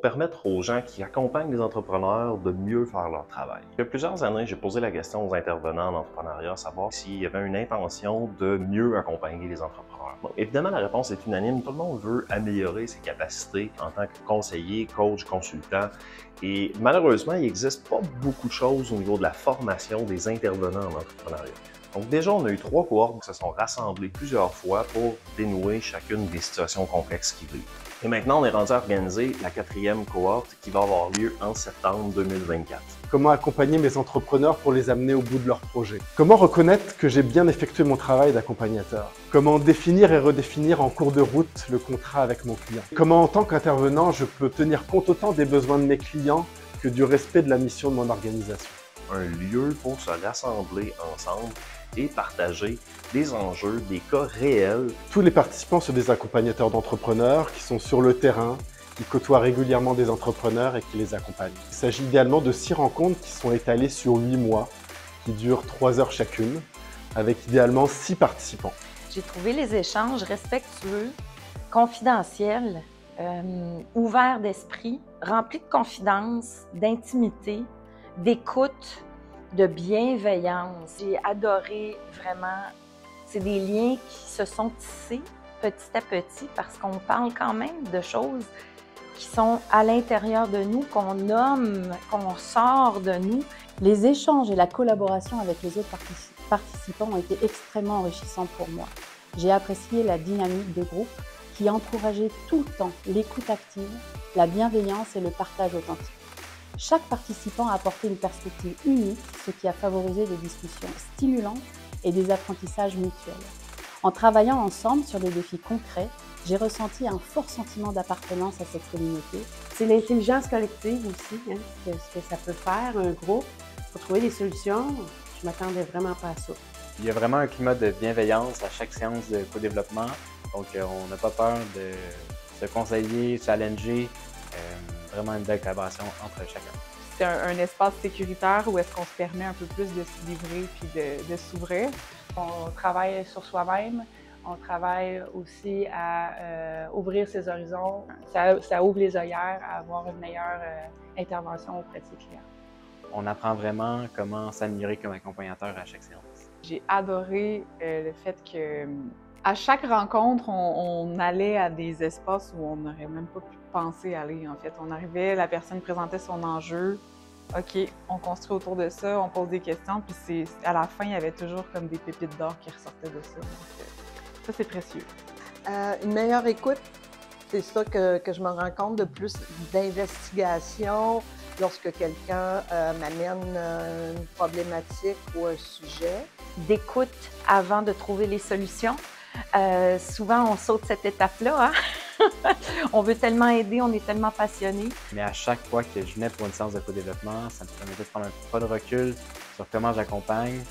permettre aux gens qui accompagnent les entrepreneurs de mieux faire leur travail. Il y a plusieurs années, j'ai posé la question aux intervenants en entrepreneuriat, savoir s'il y avait une intention de mieux accompagner les entrepreneurs. Bon, évidemment, la réponse est unanime. Tout le monde veut améliorer ses capacités en tant que conseiller, coach, consultant. Et malheureusement, il n'existe pas beaucoup de choses au niveau de la formation des intervenants en entrepreneuriat. Donc déjà, on a eu 3 cohortes qui se sont rassemblées plusieurs fois pour dénouer chacune des situations complexes qu'ils vivent. Et maintenant, on est rendu à organiser la 4e cohorte qui va avoir lieu en septembre 2024. Comment accompagner mes entrepreneurs pour les amener au bout de leur projet? Comment reconnaître que j'ai bien effectué mon travail d'accompagnateur? Comment définir et redéfinir en cours de route le contrat avec mon client? Comment, en tant qu'intervenant, je peux tenir compte autant des besoins de mes clients que du respect de la mission de mon organisation? Un lieu pour se rassembler ensemble et partager des enjeux, des cas réels. Tous les participants sont des accompagnateurs d'entrepreneurs qui sont sur le terrain, qui côtoient régulièrement des entrepreneurs et qui les accompagnent. Il s'agit idéalement de 6 rencontres qui sont étalées sur 8 mois, qui durent 3 heures chacune, avec idéalement 6 participants. J'ai trouvé les échanges respectueux, confidentiels, ouverts d'esprit, remplis de confiance, d'intimité, d'écoute, de bienveillance. J'ai adoré vraiment, c'est des liens qui se sont tissés petit à petit parce qu'on parle quand même de choses qui sont à l'intérieur de nous, qu'on nomme, qu'on sort de nous. Les échanges et la collaboration avec les autres participants ont été extrêmement enrichissants pour moi. J'ai apprécié la dynamique de groupe qui encourageait tout le temps l'écoute active, la bienveillance et le partage authentique. Chaque participant a apporté une perspective unique, ce qui a favorisé des discussions stimulantes et des apprentissages mutuels. En travaillant ensemble sur des défis concrets, j'ai ressenti un fort sentiment d'appartenance à cette communauté. C'est l'intelligence collective aussi, ce que ça peut faire, un groupe, pour trouver des solutions. Je ne m'attendais vraiment pas à ça. Il y a vraiment un climat de bienveillance à chaque séance de co-développement. Donc, on n'a pas peur de se conseiller, challenger. Vraiment une belle collaboration entre chacun. C'est un espace sécuritaire où est-ce qu'on se permet un peu plus de se livrer puis de s'ouvrir. On travaille sur soi-même, on travaille aussi à ouvrir ses horizons. Ça ouvre les œillères à avoir une meilleure intervention auprès de ses clients. On apprend vraiment comment s'améliorer comme accompagnateur à chaque séance. J'ai adoré le fait que à chaque rencontre, on allait à des espaces où on n'aurait même pas pu penser aller, en fait. On arrivait, la personne présentait son enjeu. OK, on construit autour de ça, on pose des questions, puis à la fin, il y avait toujours comme des pépites d'or qui ressortaient de ça. Donc, ça, c'est précieux. Une meilleure écoute, c'est ça que je me rends compte, de plus d'investigation lorsque quelqu'un m'amène une problématique ou un sujet. D'écoute avant de trouver les solutions. Souvent, on saute cette étape-là. On veut tellement aider, on est tellement passionné. Mais à chaque fois que je venais pour une séance de co-développement, ça me permettait de prendre un pas de recul sur comment j'accompagne,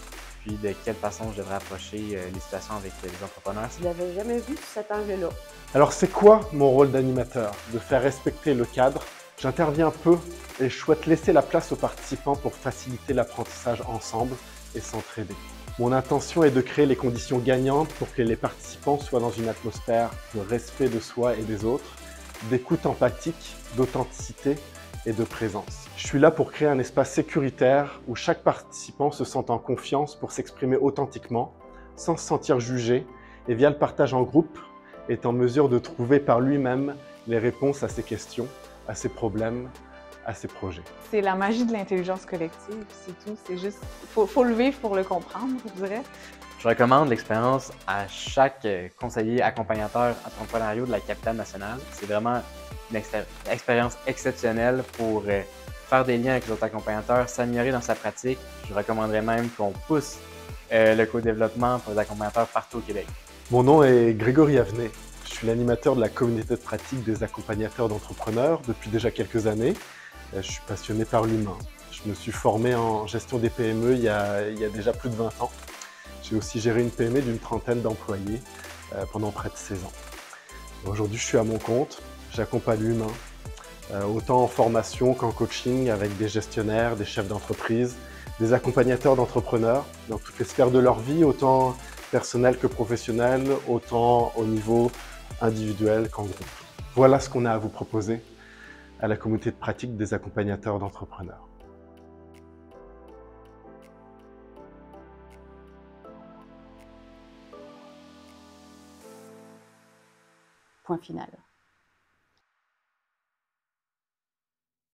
puis de quelle façon je devrais approcher les situations avec les entrepreneurs. Je ne l'avais jamais vu sous cet angle-là. Alors c'est quoi mon rôle d'animateur? De faire respecter le cadre. J'interviens peu et je souhaite laisser la place aux participants pour faciliter l'apprentissage ensemble et s'entraider. Mon intention est de créer les conditions gagnantes pour que les participants soient dans une atmosphère de respect de soi et des autres, d'écoute empathique, d'authenticité et de présence. Je suis là pour créer un espace sécuritaire où chaque participant se sent en confiance pour s'exprimer authentiquement, sans se sentir jugé et via le partage en groupe, est en mesure de trouver par lui-même les réponses à ses questions, à ses problèmes, à ses projets. C'est la magie de l'intelligence collective, c'est tout. C'est juste, faut le vivre pour le comprendre, je dirais. Je recommande l'expérience à chaque conseiller accompagnateur entrepreneurial de la capitale nationale. C'est vraiment une expérience exceptionnelle pour faire des liens avec les autres accompagnateurs, s'améliorer dans sa pratique. Je recommanderais même qu'on pousse le co-développement pour les accompagnateurs partout au Québec. Mon nom est Grégory Avenet. Je suis l'animateur de la communauté de pratique des accompagnateurs d'entrepreneurs depuis déjà quelques années. Je suis passionné par l'humain. Je me suis formé en gestion des PME il y a déjà plus de 20 ans. J'ai aussi géré une PME d'une trentaine d'employés pendant près de 16 ans. Aujourd'hui, je suis à mon compte. J'accompagne l'humain, autant en formation qu'en coaching avec des gestionnaires, des chefs d'entreprise, des accompagnateurs d'entrepreneurs dans toutes les sphères de leur vie, autant personnelles que professionnelles, autant au niveau individuel qu'en groupe. Voilà ce qu'on a à vous proposer. à la communauté de pratique des accompagnateurs d'entrepreneurs. Point final.